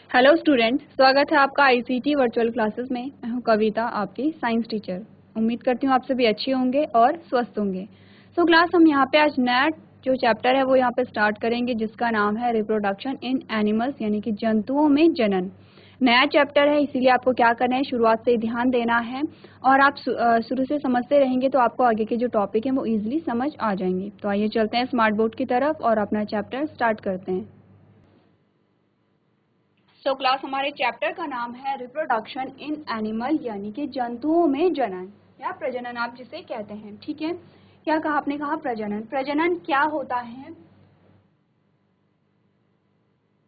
Hello student, स्वागत है आपका आईसीटी वर्चुअल क्लासेस में। मैं हूं कविता, आपकी साइंस टीचर। उम्मीद करती हूं आप सभी अच्छे होंगे और स्वस्थ होंगे। क्लास हम यहाँ पे आज नया जो चैप्टर है वो यहाँ पे स्टार्ट करेंगे, जिसका नाम है रिप्रोडक्शन इन एनिमल्स, यानी कि जंतुओं में जनन। नया चैप्टर है, इसीलिए आपको क्या करना है, शुरुआत से ध्यान देना है और आप शुरू से समझते रहेंगे तो आपको आगे के जो टॉपिक हैं वो इजीली समझ आ जाएंगे। तो आइए चलते हैं स्मार्ट बोर्ड की तरफ और अपना चैप्टर स्टार्ट करते हैं। क्लास हमारे चैप्टर का नाम है रिप्रोडक्शन इन एनिमल, यानी कि जंतुओं में जनन या प्रजनन आप जिसे कहते हैं। ठीक है, क्या कहा आपने? कहा प्रजनन। प्रजनन क्या होता है?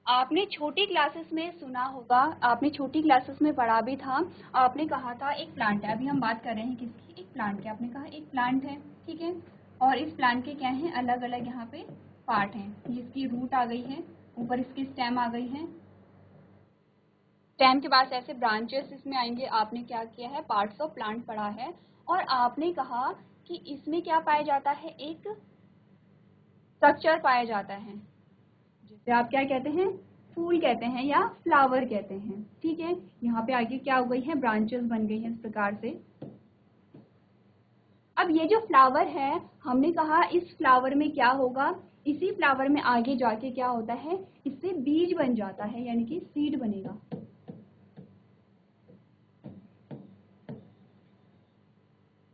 आपने छोटी क्लासेस में सुना होगा, आपने छोटी क्लासेस में पढ़ा भी था। आपने कहा था एक प्लांट है। अभी हम बात कर रहे हैं किसकी? एक प्लांट की। आपने कहा एक प्लांट है, ठीक है, और इस प्लांट के क्या हैं, अलग अलग यहाँ पे पार्ट हैं। इसकी रूट आ गई है, ऊपर इसकी स्टेम आ गई है, स्टेम के पास ऐसे ब्रांचेस इसमें आएंगे। आपने क्या किया है, पार्ट्स ऑफ प्लांट पढ़ा है, और आपने कहा कि इसमें क्या पाया जाता है, एक स्ट्रक्चर पाया जाता है जिसे आप क्या कहते हैं, फूल कहते हैं या फ्लावर कहते हैं। ठीक है, यहाँ पे आगे क्या हो गई है, ब्रांचेस बन गई हैं इस प्रकार से। अब ये जो फ्लावर है, हमने कहा इस फ्लावर में क्या होगा, इसी फ्लावर में आगे जाके क्या होता है, इससे बीज बन जाता है, यानी कि सीड बनेगा।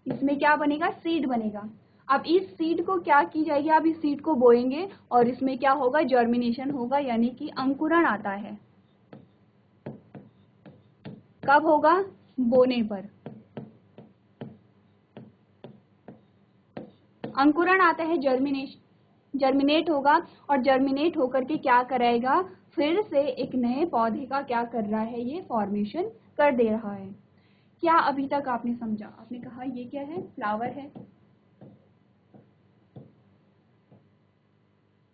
इसमें क्या बनेगा, सीड बनेगा। अब इस सीड को क्या की जाएगी, अब इस सीड को बोएंगे और इसमें क्या होगा, जर्मिनेशन होगा, यानी कि अंकुरण आता है। कब होगा, बोने पर अंकुरण आता है, जर्मिनेट होगा, और जर्मिनेट होकर के क्या कराएगा, फिर से एक नए पौधे का क्या कर रहा है, ये फॉर्मेशन कर दे रहा है। क्या अभी तक आपने समझा? आपने कहा ये क्या है, फ्लावर है,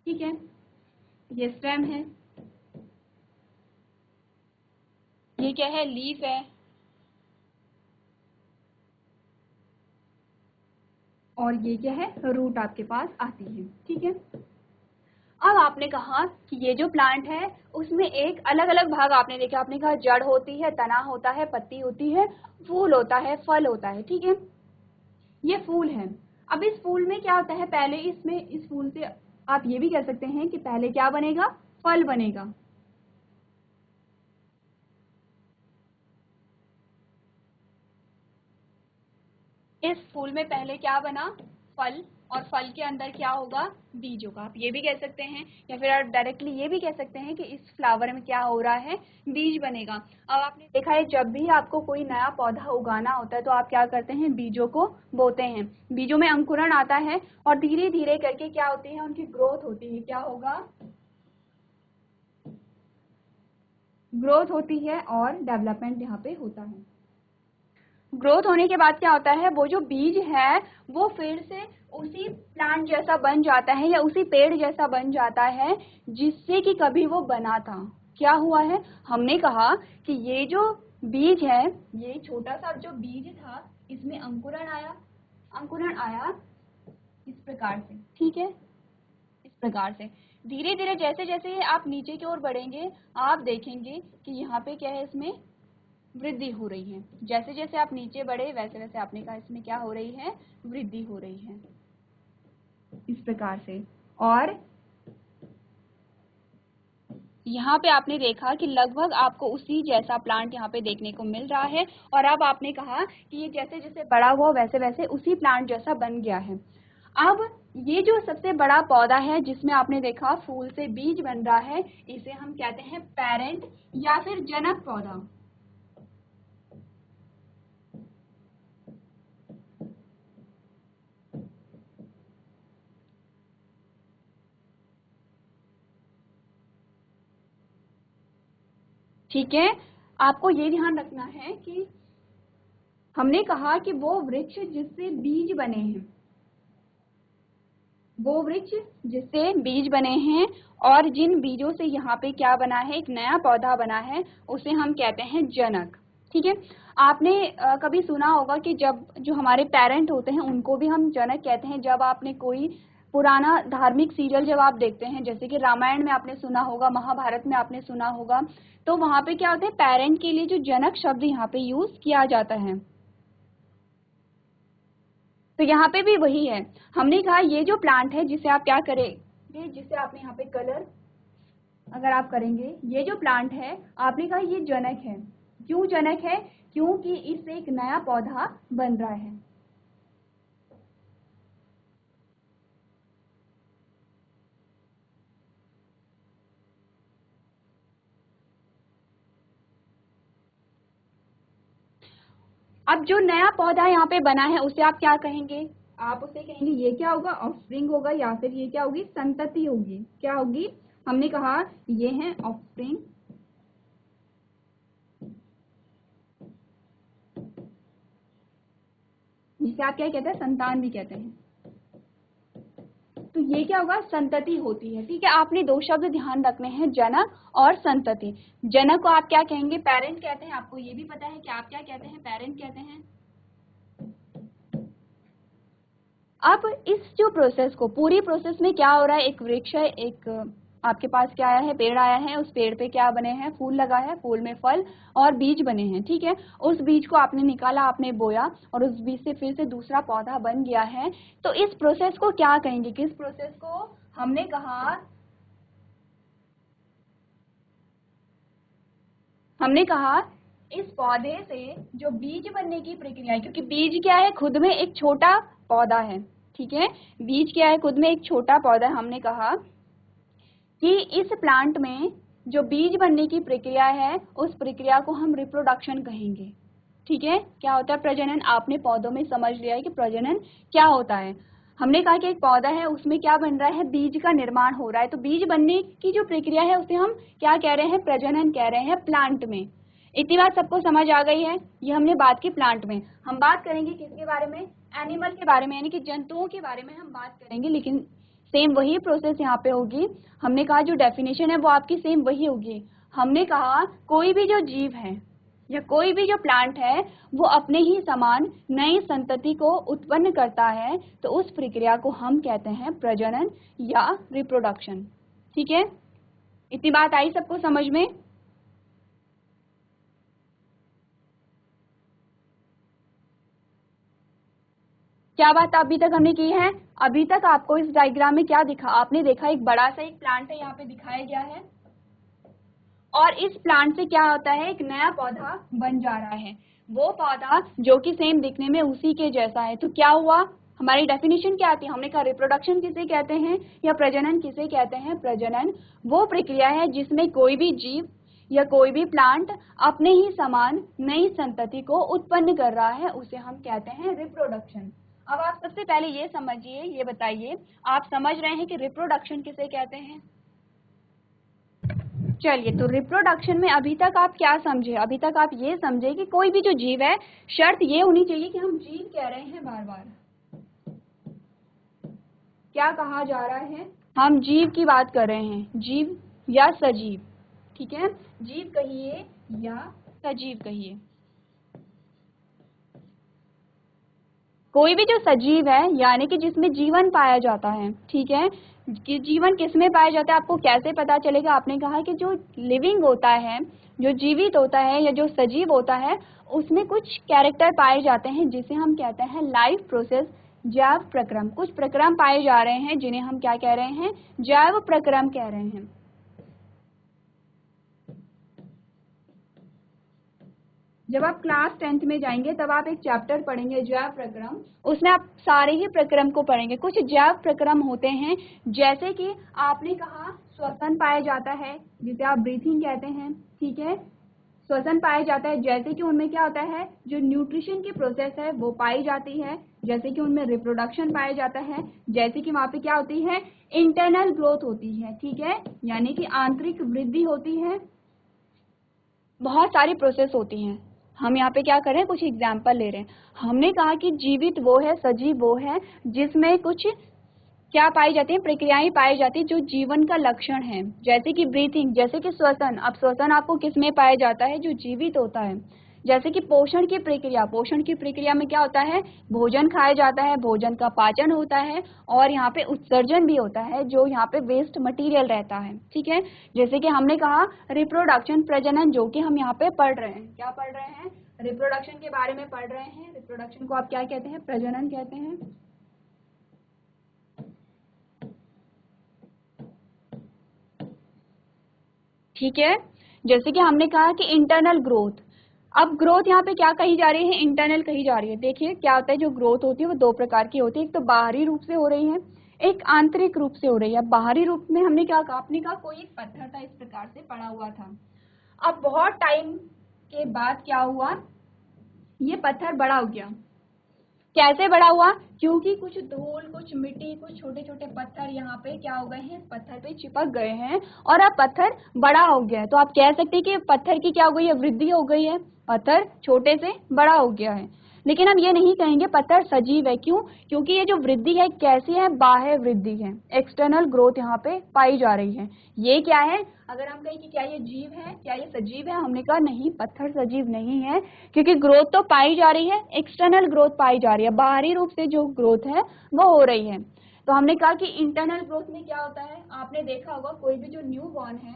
ठीक है, ये स्टेम है, ये क्या है, लीफ है, और ये क्या है, रूट आपके पास आती है। ठीक है, अब आपने कहा कि ये जो प्लांट है उसमें एक अलग अलग भाग आपने देखा। आपने कहा जड़ होती है, तना होता है, पत्ती होती है, फूल होता है, फल होता है। ठीक है, ये फूल है। अब इस फूल में क्या होता है, पहले इसमें इस फूल से आप ये भी कह सकते हैं कि पहले क्या बनेगा, फल बनेगा। इस फूल में पहले क्या बना, फल, और फल के अंदर क्या होगा, बीज होगा। आप ये भी कह सकते हैं, या फिर आप डायरेक्टली ये भी कह सकते हैं कि इस फ्लावर में क्या हो रहा है, बीज बनेगा। अब आपने देखा है जब भी आपको कोई नया पौधा उगाना होता है तो आप क्या करते हैं, बीजों को बोते हैं। बीजों में अंकुरण आता है और धीरे धीरे करके क्या होती है, उनकी ग्रोथ होती है। क्या होगा, ग्रोथ होती है और डेवलपमेंट यहाँ पे होता है। ग्रोथ होने के बाद क्या होता है, वो जो बीज है वो फिर से उसी प्लांट जैसा बन जाता है या उसी पेड़ जैसा बन जाता है जिससे कि कभी वो बना था। क्या हुआ है, हमने कहा कि ये जो बीज है, ये छोटा सा जो बीज था, इसमें अंकुरण आया, अंकुरण आया इस प्रकार से। ठीक है, इस प्रकार से धीरे धीरे जैसे जैसे आप नीचे की ओर बढ़ेंगे, आप देखेंगे कि यहाँ पे क्या है, इसमें वृद्धि हो रही है। जैसे जैसे आप नीचे बढ़े वैसे वैसे आपने कहा इसमें क्या हो रही है, वृद्धि हो रही है इस प्रकार से। और यहाँ पे आपने देखा कि लगभग आपको उसी जैसा प्लांट यहाँ पे देखने को मिल रहा है, और अब आपने कहा कि ये जैसे जैसे बड़ा हुआ वैसे वैसे उसी प्लांट जैसा बन गया है। अब ये जो सबसे बड़ा पौधा है जिसमें आपने देखा फूल से बीज बन रहा है, इसे हम कहते हैं पेरेंट या फिर जनक पौधा। ठीक है, आपको ये ध्यान रखना है कि हमने कहा कि वो वृक्ष जिससे बीज बने हैं, वो वृक्ष जिससे बीज बने हैं और जिन बीजों से यहाँ पे क्या बना है, एक नया पौधा बना है, उसे हम कहते हैं जनक। ठीक है, आपने कभी सुना होगा कि जब जो हमारे पेरेंट होते हैं उनको भी हम जनक कहते हैं। जब आपने कोई पुराना धार्मिक सीरियल जब आप देखते हैं, जैसे कि रामायण में आपने सुना होगा, महाभारत में आपने सुना होगा, तो वहां पे क्या होता है, पेरेंट के लिए जो जनक शब्द यहाँ पे यूज किया जाता है। तो यहाँ पे भी वही है, हमने कहा ये जो प्लांट है जिसे आप क्या करेंगे, जिसे आपने यहाँ पे कलर अगर आप करेंगे, ये जो प्लांट है आपने कहा ये जनक है। क्यों जनक है? क्योंकि इससे एक नया पौधा बन रहा है। अब जो नया पौधा यहाँ पे बना है उसे आप क्या कहेंगे? आप उसे कहेंगे ये क्या होगा, ऑफस्प्रिंग होगा, या फिर ये क्या होगी, संतति होगी। क्या होगी? हमने कहा ये है ऑफस्प्रिंग, जिसे आप क्या कहते हैं, संतान भी कहते हैं। तो ये क्या होगा, संतति होती है। ठीक है, आपने दो शब्द ध्यान रखने हैं, जनक और संतति। जनक को आप क्या कहेंगे, पेरेंट कहते हैं। आपको ये भी पता है कि आप क्या कहते हैं, पेरेंट कहते हैं। अब इस जो प्रोसेस को, पूरी प्रोसेस में क्या हो रहा है, एक वृक्ष है, एक आपके पास क्या आया है, पेड़ आया है, उस पेड़ पे क्या बने हैं, फूल लगा है, फूल में फल और बीज बने हैं। ठीक है, उस बीज को आपने निकाला, आपने बोया और उस बीज से फिर से दूसरा पौधा बन गया है। तो इस प्रोसेस को क्या कहेंगे, किस प्रोसेस को? हमने कहा इस पौधे से जो बीज बनने की प्रक्रिया है, क्योंकि बीज क्या है, खुद में एक छोटा पौधा है। ठीक है, बीज क्या है, खुद में एक छोटा पौधा है। हमने कहा कि इस प्लांट में जो बीज बनने की प्रक्रिया है, उस प्रक्रिया को हम रिप्रोडक्शन कहेंगे। ठीक है, क्या होता है प्रजनन? आपने पौधों में समझ लिया है कि प्रजनन क्या होता है। हमने कहा कि एक पौधा है, उसमें क्या बन रहा है, बीज का निर्माण हो रहा है। तो बीज बनने की जो प्रक्रिया है उसे हम क्या कह रहे हैं, प्रजनन कह रहे हैं प्लांट में। इतनी बात सबको समझ आ गई है? ये हमने बात की प्लांट में। हम बात करेंगे किसके बारे में, एनिमल के बारे में, यानी कि जंतुओं के बारे में हम बात करेंगे, लेकिन सेम वही प्रोसेस यहाँ पे होगी। हमने कहा जो डेफिनेशन है वो आपकी सेम वही होगी। हमने कहा कोई भी जो जीव है या कोई भी जो प्लांट है वो अपने ही समान नई संतति को उत्पन्न करता है, तो उस प्रक्रिया को हम कहते हैं प्रजनन या रिप्रोडक्शन। ठीक है, इतनी बात आई सबको समझ में? क्या बात अभी तक हमने की है? अभी तक आपको इस डायग्राम में क्या दिखा, आपने देखा एक बड़ा सा एक प्लांट है, यहाँ पे दिखाया गया है, और इस प्लांट से क्या होता है, एक नया पौधा बन जा रहा है। वो पौधा जो कि सेम दिखने में उसी के जैसा है। तो क्या हुआ, हमारी डेफिनेशन क्या आती है? हमने कहा रिप्रोडक्शन किसे कहते हैं या प्रजनन किसे कहते हैं? प्रजनन वो प्रक्रिया है जिसमें कोई भी जीव या कोई भी प्लांट अपने ही समान नई संतति को उत्पन्न कर रहा है, उसे हम कहते हैं रिप्रोडक्शन। अब आप सबसे पहले ये समझिए, ये बताइए, आप समझ रहे हैं कि रिप्रोडक्शन किसे कहते हैं? चलिए, तो रिप्रोडक्शन में अभी तक आप क्या समझे? अभी तक आप ये समझे कि कोई भी जो जीव है, शर्त ये होनी चाहिए कि हम जीव कह रहे हैं बार बार। क्या कहा जा रहा है? हम जीव की बात कर रहे हैं, जीव या सजीव। ठीक है, जीव कहिए या सजीव कहिए। कोई भी जो सजीव है, यानी कि जिसमें जीवन पाया जाता है। ठीक है, कि जीवन किसमें पाया जाता है, आपको कैसे पता चलेगा? आपने कहा कि जो लिविंग होता है, जो जीवित होता है या जो सजीव होता है, उसमें कुछ कैरेक्टर पाए जाते हैं जिसे हम कहते हैं लाइफ प्रोसेस, जैव प्रक्रम। कुछ प्रक्रम पाए जा रहे हैं जिन्हें हम क्या कह रहे हैं, जैव प्रक्रम कह रहे हैं। जब आप क्लास 10th में जाएंगे तब आप एक चैप्टर पढ़ेंगे जैव प्रक्रम, उसमें आप सारे ही प्रक्रम को पढ़ेंगे। कुछ जैव प्रक्रम होते हैं, जैसे कि आपने कहा श्वसन पाया जाता है, जिसे आप ब्रीथिंग कहते हैं। ठीक है, श्वसन पाया जाता है, जैसे कि उनमें क्या होता है, जो न्यूट्रिशन की प्रोसेस है वो पाई जाती है। जैसे कि उनमें रिप्रोडक्शन पाया जाता है, जैसे कि वहां पे क्या होती है, इंटरनल ग्रोथ होती है। ठीक है, यानी कि आंतरिक वृद्धि होती है। बहुत सारी प्रोसेस होती हैं। हम यहाँ पे क्या कर रहे हैं, कुछ एग्जाम्पल ले रहे हैं। हमने कहा कि जीवित वो है, सजीव वो है जिसमें कुछ क्या पाई जाती है, प्रक्रियाएं पाई जाती है जो जीवन का लक्षण है। जैसे कि ब्रीथिंग, जैसे कि श्वसन। अब श्वसन आपको किस में पाया जाता है, जो जीवित होता है। जैसे कि पोषण की प्रक्रिया, पोषण की प्रक्रिया में क्या होता है, भोजन खाया जाता है, भोजन का पाचन होता है और यहाँ पे उत्सर्जन भी होता है जो यहाँ पे वेस्ट मटेरियल रहता है, ठीक है। जैसे कि हमने कहा रिप्रोडक्शन, प्रजनन, जो कि हम यहाँ पे पढ़ रहे हैं, क्या पढ़ रहे हैं, रिप्रोडक्शन के बारे में पढ़ रहे हैं। रिप्रोडक्शन को आप क्या कहते हैं, प्रजनन कहते हैं। ठीक है, जैसे कि हमने कहा कि इंटरनल ग्रोथ, अब ग्रोथ यहाँ पे क्या कही जा रही है, इंटरनल कही जा रही है। देखिए क्या होता है, जो ग्रोथ होती है वो दो प्रकार की होती है, एक तो बाहरी रूप से हो रही है, एक आंतरिक रूप से हो रही है। बाहरी रूप में हमने क्या कहा, आपने कहा कोई एक पत्थर था, इस प्रकार से पड़ा हुआ था, अब बहुत टाइम के बाद क्या हुआ, ये पत्थर बड़ा हो गया। कैसे बड़ा हुआ, क्योंकि कुछ धूल, कुछ मिट्टी, कुछ छोटे छोटे पत्थर यहाँ पे क्या हो गए हैं, पत्थर पे चिपक गए हैं और अब पत्थर बड़ा हो गया है। तो आप कह सकते हैं कि पत्थर की क्या हो गई है, वृद्धि हो गई है, पत्थर छोटे से बड़ा हो गया है। लेकिन हम ये नहीं कहेंगे पत्थर सजीव है, क्यों, क्योंकि ये जो वृद्धि है कैसी है, बाह्य वृद्धि है, एक्सटर्नल ग्रोथ यहाँ पे पाई जा रही है। ये क्या है, अगर हम कहें कि क्या ये जीव है, क्या ये सजीव है, हमने कहा नहीं, पत्थर सजीव नहीं है, क्योंकि ग्रोथ तो पाई जा रही है, एक्सटर्नल ग्रोथ पाई जा रही है, बाहरी रूप से जो ग्रोथ है वो हो रही है। तो हमने कहा कि इंटरनल ग्रोथ में क्या होता है, आपने देखा होगा कोई भी जो न्यू बॉर्न है,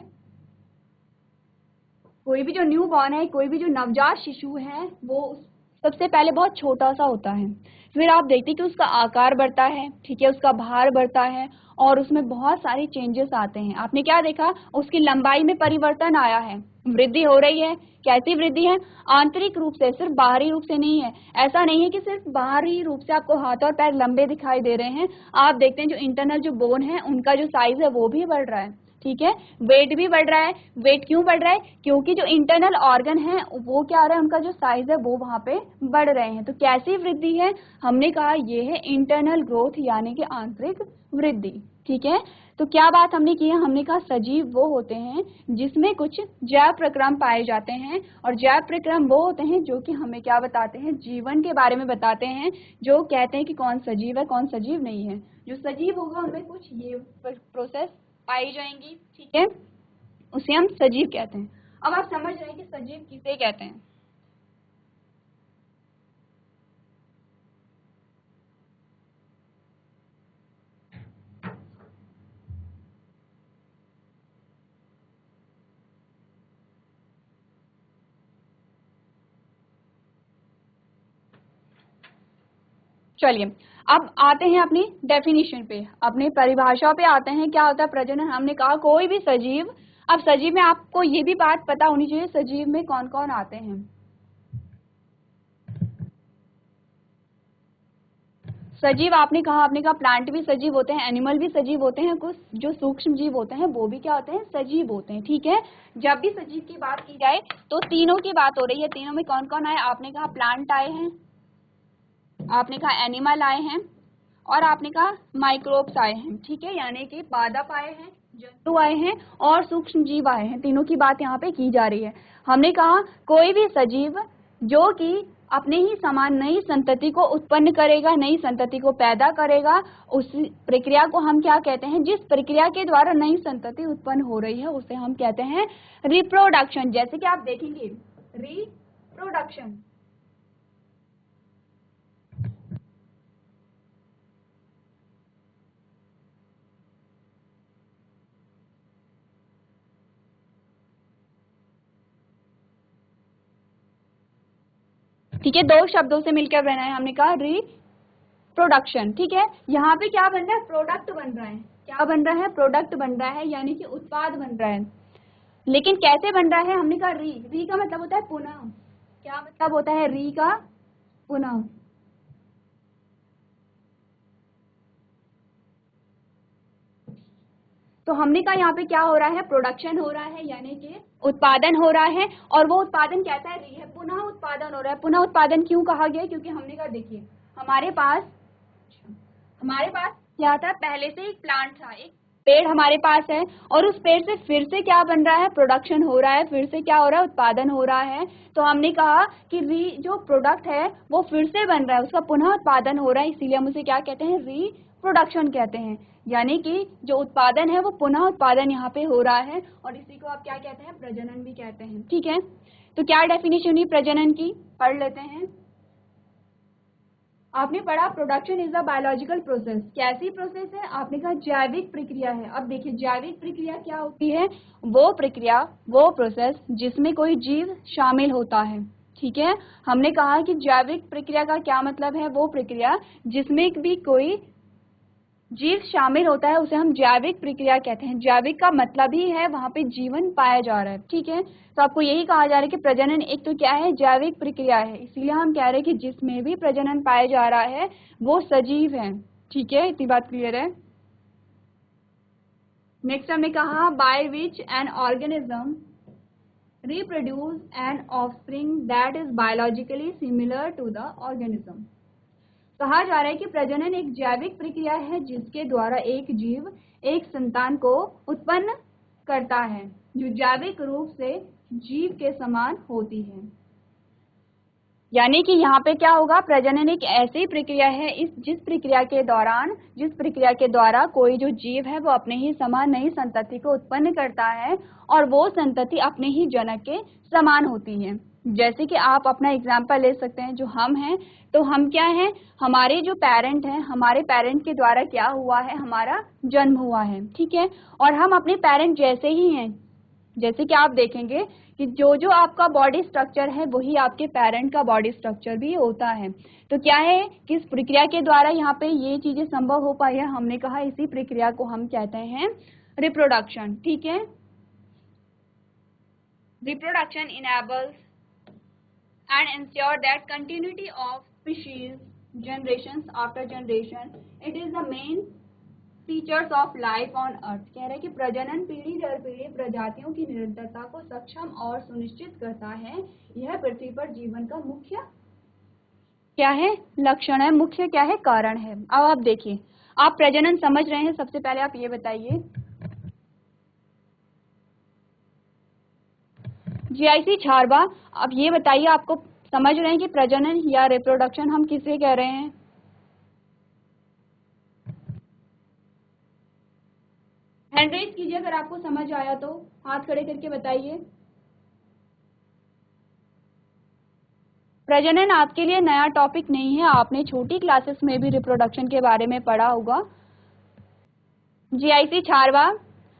कोई भी जो न्यू बॉर्न है, कोई भी जो नवजात शिशु है, वो सबसे पहले बहुत छोटा सा होता है, फिर आप देखते हैं कि उसका आकार बढ़ता है, ठीक है, उसका भार बढ़ता है और उसमें बहुत सारे चेंजेस आते हैं। आपने क्या देखा, उसकी लंबाई में परिवर्तन आया है, वृद्धि हो रही है। कैसी वृद्धि है, आंतरिक रूप से, सिर्फ बाहरी रूप से नहीं है। ऐसा नहीं है कि सिर्फ बाहरी रूप से आपको हाथ और पैर लंबे दिखाई दे रहे हैं, आप देखते हैं जो इंटरनल जो बोन है उनका जो साइज है वो भी बढ़ रहा है, ठीक है, वेट भी बढ़ रहा है। वेट क्यों बढ़ रहा है, क्योंकि जो इंटरनल ऑर्गन है वो क्या हो रहा है, उनका जो साइज है वो वहां पे बढ़ रहे हैं। तो कैसी वृद्धि है, हमने कहा ये है इंटरनल ग्रोथ यानी कि आंतरिक वृद्धि, ठीक है। तो क्या बात हमने की है, हमने कहा सजीव वो होते हैं जिसमें कुछ जैव प्रक्रम पाए जाते हैं, और जैव प्रक्रम वो होते हैं जो कि हमें क्या बताते हैं, जीवन के बारे में बताते हैं, जो कहते हैं कि कौन सजीव है कौन सजीव नहीं है। जो सजीव होगा उनमें कुछ ये प्रोसेस पाई जाएंगी, ठीक है, उसे हम सजीव कहते हैं। अब आप समझ रहे हैं कि सजीव किसे कहते हैं। चलिए अब आते हैं अपनी डेफिनेशन पे, अपनी परिभाषा पे आते हैं। क्या होता है प्रजनन, हमने कहा कोई भी सजीव, अब सजीव में आपको ये भी बात पता होनी चाहिए सजीव में कौन कौन आते हैं। सजीव आपने कहा प्लांट भी सजीव होते हैं, एनिमल भी सजीव होते हैं, कुछ जो सूक्ष्म जीव होते हैं वो भी क्या होते हैं, सजीव होते हैं, ठीक है। जब भी सजीव की बात की जाए तो तीनों की बात हो रही है। तीनों में कौन कौन आए, आपने कहा प्लांट आए हैं, आपने कहा एनिमल आए हैं और आपने कहा माइक्रोब्स आए हैं, ठीक है, यानी कि पादप आए हैं, जंतु आए हैं और सूक्ष्म जीव आए हैं। तीनों की बात यहाँ पे की जा रही है। हमने कहा कोई भी सजीव जो कि अपने ही समान नई संतति को उत्पन्न करेगा, नई संतति को पैदा करेगा, उस प्रक्रिया को हम क्या कहते हैं, जिस प्रक्रिया के द्वारा नई संतति उत्पन्न हो रही है उसे हम कहते हैं रिप्रोडक्शन। जैसे कि आप देखेंगे रिप्रोडक्शन, ठीक है, दो शब्दों से मिलकर बना है, हमने कहा रिप्रोडक्शन, ठीक है। यहाँ पे क्या बन रहा है, प्रोडक्ट बन रहा है, क्या बन रहा है, प्रोडक्ट बन रहा है, यानी कि उत्पाद बन रहा है। लेकिन कैसे बन रहा है, हमने कहा री का मतलब होता है पुनः, क्या मतलब होता है री का, पुनः। तो हमने कहा यहाँ पे क्या हो रहा है, प्रोडक्शन हो रहा है यानी कि उत्पादन हो रहा है, और वो उत्पादन कैसा है, री है, पुनः उत्पादन हो रहा है। पुनः उत्पादन क्यों कहा गया, क्योंकि हमने कहा देखिए हमारे पास क्या था, पहले से एक प्लांट था, एक पेड़ हमारे पास है, और उस पेड़ से फिर से क्या बन रहा है, प्रोडक्शन हो रहा है, फिर से क्या हो रहा है, उत्पादन हो रहा है। तो हमने कहा कि जो प्रोडक्ट है वो फिर से बन रहा है, उसका पुनः उत्पादन हो रहा है, इसीलिए हम उसे क्या कहते हैं, री प्रोडक्शन कहते हैं, यानी कि जो उत्पादन है वो पुनः उत्पादन यहाँ पे हो रहा है, और इसी को आप क्या कहते हैं, प्रजनन भी कहते हैं। ठीक है, तो क्या डेफिनेशन हुई प्रजनन की, पढ़ लेते हैं। आपने पढ़ा production is a biological process. कैसी प्रोसेस है, आपने कहा जैविक प्रक्रिया है। अब देखिए जैविक प्रक्रिया क्या होती है, वो प्रक्रिया, वो प्रोसेस जिसमें कोई जीव शामिल होता है। ठीक है, हमने कहा कि जैविक प्रक्रिया का क्या मतलब है, वो प्रक्रिया जिसमें भी कोई जीव शामिल होता है उसे हम जैविक प्रक्रिया कहते हैं। जैविक का मतलब ही है वहां पे जीवन पाया जा रहा है। ठीक है, तो आपको यही कहा जा रहा है कि प्रजनन एक तो क्या है, जैविक प्रक्रिया है, इसीलिए हम कह रहे हैं कि जिसमें भी प्रजनन पाया जा रहा है वो सजीव है। ठीक है, इतनी बात क्लियर है। नेक्स्ट हमने कहा by which an organism reproduce an offspring that is biologically similar to the organism। कहा जा रहा है कि प्रजनन एक जैविक प्रक्रिया है जिसके द्वारा एक जीव एक संतान को उत्पन्न करता है जो जैविक रूप से जीव के समान होती है। यानी कि यहाँ पे क्या होगा, प्रजनन एक ऐसी प्रक्रिया है जिस प्रक्रिया के द्वारा कोई जो जीव है वो अपने ही समान नई संतति को उत्पन्न करता है, और वो संतति अपने ही जनक के समान होती है। जैसे कि आप अपना एग्जाम्पल ले सकते हैं, जो हम हैं, तो हम क्या हैं, हमारे जो पेरेंट हैं, हमारे पेरेंट के द्वारा क्या हुआ है, हमारा जन्म हुआ है। ठीक है, और हम अपने पेरेंट जैसे ही हैं। जैसे कि आप देखेंगे कि जो जो आपका बॉडी स्ट्रक्चर है वही आपके पेरेंट का बॉडी स्ट्रक्चर भी होता है। तो क्या है कि इस प्रक्रिया के द्वारा यहाँ पे ये चीजें संभव हो पाई है। हमने कहा इसी प्रक्रिया को हम कहते हैं रिप्रोडक्शन। ठीक है, reproduction enables and ensure that continuity of species generations after generation। it is the main features of life on earth। कह रहे हैं कि प्रजनन पीढ़ी दर पीढ़ी प्रजातियों की निरंतरता को सक्षम और सुनिश्चित करता है। यह पृथ्वी पर जीवन का मुख्य क्या है, लक्षण है, मुख्य क्या है, कारण है। अब आप देखिए, आप प्रजनन समझ रहे हैं, सबसे पहले आप ये बताइए जीआईसी छारबा, अब ये बताइए आपको समझ रहे हैं कि प्रजनन या रिप्रोडक्शन हम किसे कह रहे हैं। हैंड रेज कीजिए अगर आपको समझ आया तो, हाथ खड़े करके बताइए। प्रजनन आपके लिए नया टॉपिक नहीं है, आपने छोटी क्लासेस में भी रिप्रोडक्शन के बारे में पढ़ा होगा। जीआईसी छारवा,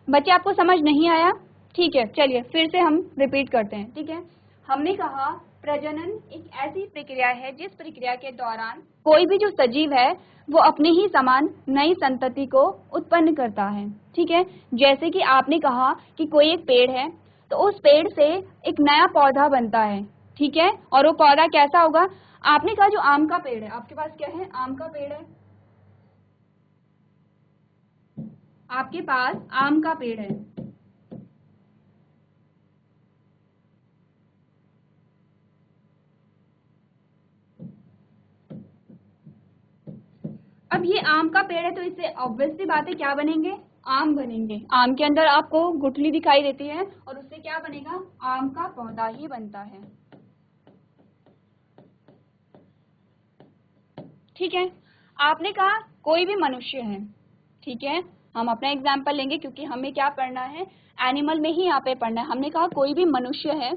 बच्चे आपको समझ नहीं आया, ठीक है, चलिए फिर से हम रिपीट करते हैं। ठीक है, हमने कहा प्रजनन एक ऐसी प्रक्रिया है जिस प्रक्रिया के दौरान कोई भी जो सजीव है वो अपने ही समान नई संतति को उत्पन्न करता है। ठीक है, जैसे कि आपने कहा कि कोई एक पेड़ है तो उस पेड़ से एक नया पौधा बनता है। ठीक है, और वो पौधा कैसा होगा, आपने कहा जो आम का पेड़ है, आपके पास क्या है, आम का पेड़ है, आपके पास आम का पेड़ है। अब ये आम का पेड़ है तो इससे ऑब्वियस सी बात है क्या बनेंगे, आम बनेंगे। आम के अंदर आपको गुठली दिखाई देती है और उससे क्या बनेगा, आम का पौधा ही बनता है। ठीक है, आपने कहा कोई भी मनुष्य है। ठीक है, हम अपना एग्जाम्पल लेंगे क्योंकि हमें क्या पढ़ना है, एनिमल में ही यहाँ पे पढ़ना है। हमने कहा कोई भी मनुष्य है,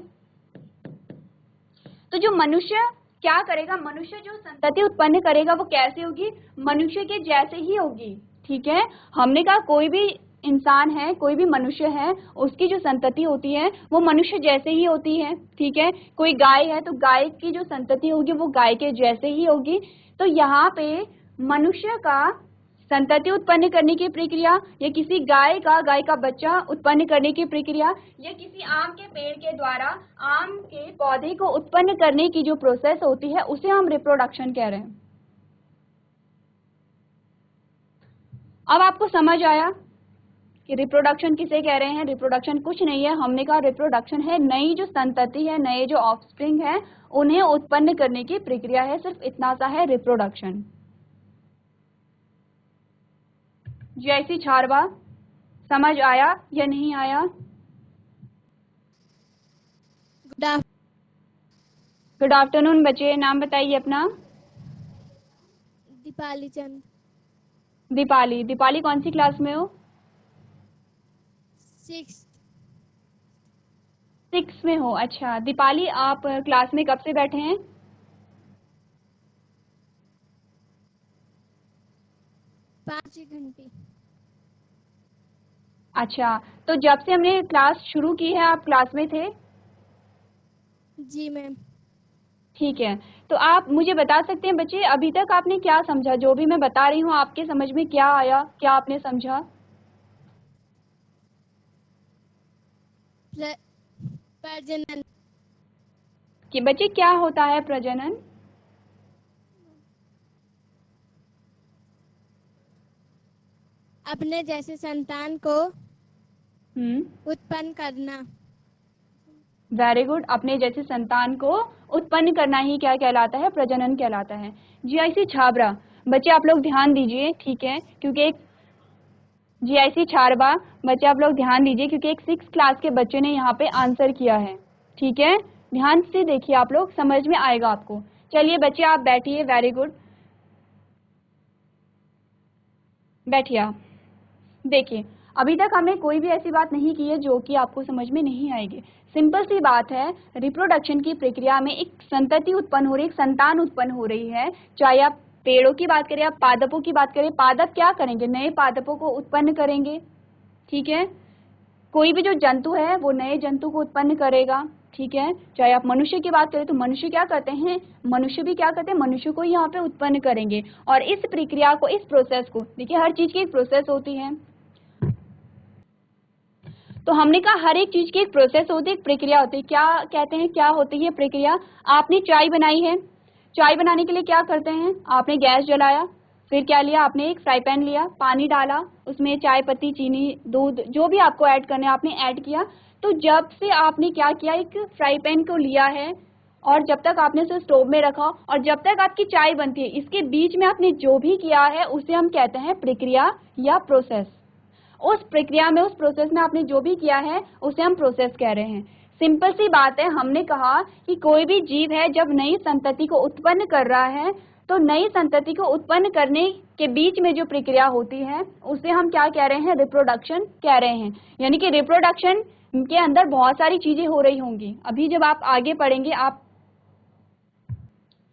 तो जो मनुष्य क्या करेगा, मनुष्य जो संतति उत्पन्न करेगा वो कैसे होगी, मनुष्य के जैसे ही होगी। ठीक है, हमने कहा कोई भी इंसान है, कोई भी मनुष्य है, उसकी जो संतति होती है वो मनुष्य जैसे ही होती है। ठीक है, कोई गाय है तो गाय की जो संतति होगी वो गाय के जैसे ही होगी। तो यहाँ पे मनुष्य का संतति उत्पन्न करने की प्रक्रिया, या किसी गाय का बच्चा उत्पन्न करने की प्रक्रिया, या किसी आम के पेड़ के द्वारा आम के पौधे को उत्पन्न करने की जो प्रोसेस होती है उसे हम रिप्रोडक्शन कह रहे हैं। अब आपको समझ आया कि रिप्रोडक्शन किसे कह रहे हैं। रिप्रोडक्शन कुछ नहीं है, हमने कहा रिप्रोडक्शन है नई जो संतति है, नए जो ऑफस्प्रिंग है उन्हें उत्पन्न करने की प्रक्रिया है, सिर्फ इतना सा है रिप्रोडक्शन। जैसी छारवा, समझ आया या नहीं आया। गुड आफ्टरनून बच्चे, नाम बताइए अपना। दीपाली चंद। दीपाली। दीपाली कौन सी क्लास में हो? 6th। 6 में हो। अच्छा दीपाली, आप क्लास में कब से बैठे हैं? 5 घंटे। अच्छा, तो जब से हमने क्लास शुरू की है आप क्लास में थे? जी मैम। ठीक है, तो आप मुझे बता सकते हैं बच्चे अभी तक आपने क्या समझा? जो भी मैं बता रही हूँ आपके समझ में क्या आया, क्या आपने समझा? प्रजनन। कि बच्चे क्या होता है प्रजनन? अपने जैसे संतान को हम्म, उत्पन्न करना। Very good. अपने जैसे संतान को उत्पन्न करना ही क्या कहलाता है? प्रजनन कहलाता है। जीआईसी छाबरा, बच्चे आप लोग ध्यान दीजिए, ठीक है, क्योंकि एक जीआईसी छाबरा, बच्चे आप लोग ध्यान दीजिए क्योंकि एक 6 क्लास के बच्चे ने यहाँ पे आंसर किया है। ठीक है, ध्यान से देखिए, आप लोग समझ में आएगा आपको। चलिए बच्चे आप बैठिए, वेरी गुड, बैठिए आप। देखिए, अभी तक हमने कोई भी ऐसी बात नहीं की है जो कि आपको समझ में नहीं आएगी। सिंपल सी बात है, रिप्रोडक्शन की प्रक्रिया में एक संतति उत्पन्न हो रही है, एक संतान उत्पन्न हो रही है। चाहे आप पेड़ों की बात करें, आप पादपों की बात करें, पादप क्या करेंगे? नए पादपों को उत्पन्न करेंगे। ठीक है, कोई भी जो जंतु है वो नए जंतु को उत्पन्न करेगा। ठीक है, चाहे आप मनुष्य की बात करें तो मनुष्य क्या करते हैं? मनुष्य भी क्या करते हैं? मनुष्य को यहाँ पे उत्पन्न करेंगे। और इस प्रक्रिया को, इस प्रोसेस को, देखिए हर चीज की एक प्रोसेस होती है। तो हमने कहा हर एक चीज की एक प्रोसेस होती है, एक प्रक्रिया होती है। क्या कहते हैं, क्या होती है प्रक्रिया? आपने चाय बनाई है, चाय बनाने के लिए क्या करते हैं? आपने गैस जलाया, फिर क्या लिया? आपने एक फ्राई पैन लिया, पानी डाला, उसमें चाय पत्ती, चीनी, दूध, जो भी आपको ऐड करना है आपने ऐड किया। तो जब से आपने क्या किया, एक फ्राई पैन को लिया है और जब तक आपने उसे स्टोव में रखा और जब तक आपकी चाय बनती है, इसके बीच में आपने जो भी किया है उसे हम कहते हैं प्रक्रिया या प्रोसेस। उस प्रक्रिया में, उस प्रोसेस में आपने जो भी किया है उसे हम प्रोसेस कह रहे हैं। सिंपल सी बात है, हमने कहा कि कोई भी जीव है जब नई संतति को उत्पन्न कर रहा है तो नई संतति को उत्पन्न करने के बीच में जो प्रक्रिया होती है उसे हम क्या कह रहे हैं? रिप्रोडक्शन कह रहे हैं। यानी कि रिप्रोडक्शन के अंदर बहुत सारी चीजें हो रही होंगी। अभी जब आप आगे पढ़ेंगे, आप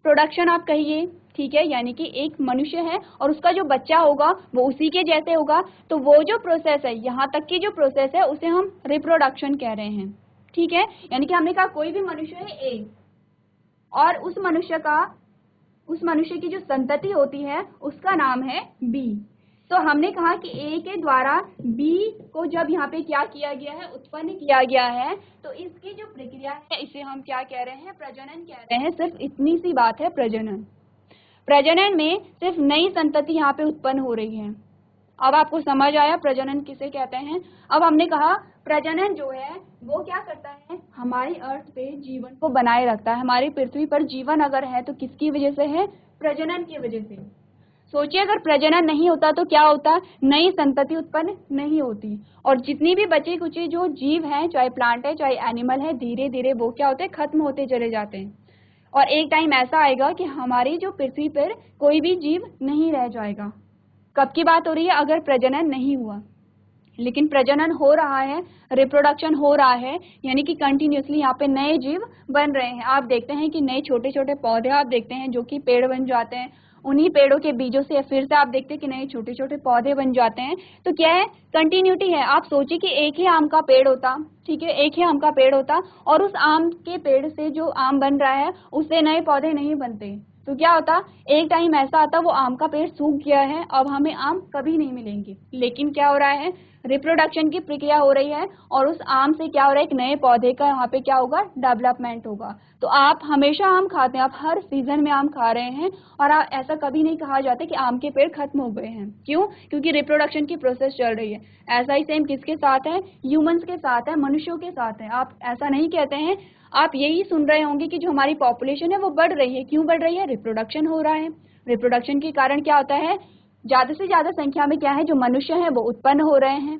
प्रोडक्शन आप कहिए, ठीक है, यानी कि एक मनुष्य है और उसका जो बच्चा होगा वो उसी के जैसे होगा। तो वो जो प्रोसेस है, यहाँ तक की जो प्रोसेस है उसे हम रिप्रोडक्शन कह रहे हैं। ठीक है, यानी कि हमने कहा कोई भी मनुष्य है ए और उस मनुष्य की जो संतति होती है उसका नाम है बी। तो हमने कहा कि ए के द्वारा बी को जब यहाँ पे क्या किया गया है? उत्पन्न किया गया है। तो इसकी जो प्रक्रिया है इसे हम क्या कह रहे हैं? प्रजनन कह रहे हैं। सिर्फ इतनी सी बात है, प्रजनन। प्रजनन में सिर्फ नई संतति यहाँ पे उत्पन्न हो रही है। अब आपको समझ आया प्रजनन किसे कहते हैं? अब हमने कहा प्रजनन जो है वो क्या करता है? हमारी अर्थ पे जीवन को बनाए रखता है। हमारी पृथ्वी पर जीवन अगर है तो किसकी वजह से है? प्रजनन की वजह से। सोचिए अगर प्रजनन नहीं होता तो क्या होता? नई संतति उत्पन्न नहीं होती और जितनी भी बचे कुचे जो जीव हैं, चाहे प्लांट है चाहे एनिमल है, धीरे धीरे वो क्या होते हैं? खत्म होते चले जाते हैं। और एक टाइम ऐसा आएगा कि हमारी जो पृथ्वी पर कोई भी जीव नहीं रह जाएगा। कब की बात हो रही है? अगर प्रजनन नहीं हुआ। लेकिन प्रजनन हो रहा है, रिप्रोडक्शन हो रहा है, यानी कि कंटिन्यूसली यहाँ पे नए जीव बन रहे हैं। आप देखते हैं कि नए छोटे छोटे पौधे आप देखते हैं जो कि पेड़ बन जाते हैं। उन्हीं पेड़ों के बीजों से फिर से आप देखते हैं कि नए छोटे छोटे पौधे बन जाते हैं। तो क्या है? कंटिन्यूटी है। आप सोचिए कि एक ही आम का पेड़ होता, ठीक है, एक ही आम का पेड़ होता और उस आम के पेड़ से जो आम बन रहा है उससे नए पौधे नहीं बनते। तो क्या होता? एक टाइम ऐसा आता वो आम का पेड़ सूख गया है, अब हमें आम कभी नहीं मिलेंगे। लेकिन क्या हो रहा है? रिप्रोडक्शन की प्रक्रिया हो रही है और उस आम से क्या हो रहा है? एक नए पौधे का यहाँ पे क्या होगा? डेवलपमेंट होगा। तो आप हमेशा आम खाते हैं, आप हर सीजन में आम खा रहे हैं और ऐसा कभी नहीं कहा जाता कि आम के पेड़ खत्म हो गए हैं। क्यों? क्योंकि रिप्रोडक्शन की प्रोसेस चल रही है। ऐसा ही सेम किसके साथ है? ह्यूमंस के साथ है, मनुष्यों के साथ है। आप ऐसा नहीं कहते हैं, आप यही सुन रहे होंगे कि जो हमारी पॉपुलेशन है वो बढ़ रही है। क्यों बढ़ रही है? रिप्रोडक्शन हो रहा है। रिप्रोडक्शन के कारण क्या होता है? ज्यादा से ज्यादा संख्या में क्या है? जो मनुष्य है वो उत्पन्न हो रहे हैं।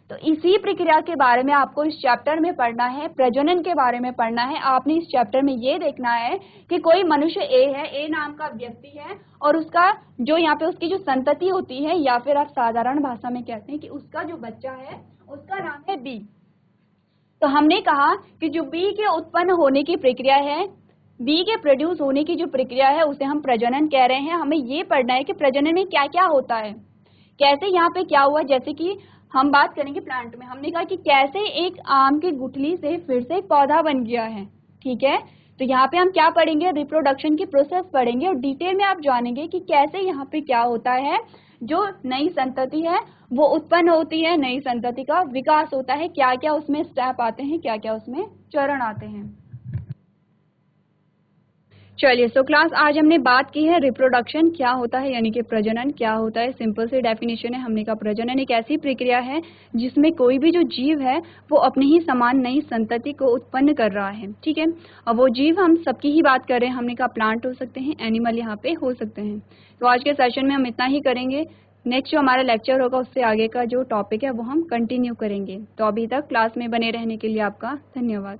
तो इसी प्रक्रिया के बारे में आपको इस चैप्टर में पढ़ना है, प्रजनन के बारे में पढ़ना है। आपने इस चैप्टर में ये देखना है कि कोई मनुष्य ए है, ए नाम का व्यक्ति है, और उसका जो यहाँ पे उसकी जो संतति होती है, या फिर आप साधारण भाषा में कहते हैं कि उसका जो बच्चा है उसका नाम है बी। तो हमने कहा कि जो बी के उत्पन्न होने की प्रक्रिया है, बी के प्रोड्यूस होने की जो प्रक्रिया है, उसे हम प्रजनन कह रहे हैं। हमें ये पढ़ना है कि प्रजनन में क्या क्या होता है, कैसे यहाँ पे क्या हुआ। जैसे कि हम बात करेंगे प्लांट में, हमने कहा कि कैसे एक आम की गुठली से फिर से एक पौधा बन गया है, ठीक है। तो यहाँ पे हम क्या पढ़ेंगे, रिप्रोडक्शन की प्रोसेस पढ़ेंगे, और डिटेल में आप जानेंगे कि कैसे यहाँ पे क्या होता है, जो नई संतति है वो उत्पन्न होती है, नई संतति का विकास होता है, क्या क्या उसमें स्टेप आते हैं, क्या क्या उसमें चरण आते हैं। चलिए, सो क्लास आज हमने बात की है रिप्रोडक्शन क्या होता है, यानी कि प्रजनन क्या होता है। सिंपल सी डेफिनेशन है, हमने कहा प्रजनन एक ऐसी प्रक्रिया है जिसमें कोई भी जो जीव है वो अपनी ही समान नई संतति को उत्पन्न कर रहा है, ठीक है। और वो जीव हम सबकी ही बात कर रहे हैं, हमने कहा प्लांट हो सकते हैं, एनिमल यहाँ पे हो सकते हैं। तो आज के सेशन में हम इतना ही करेंगे। नेक्स्ट जो हमारा लेक्चर होगा उससे आगे का जो टॉपिक है वो हम कंटिन्यू करेंगे। तो अभी तक क्लास में बने रहने के लिए आपका धन्यवाद।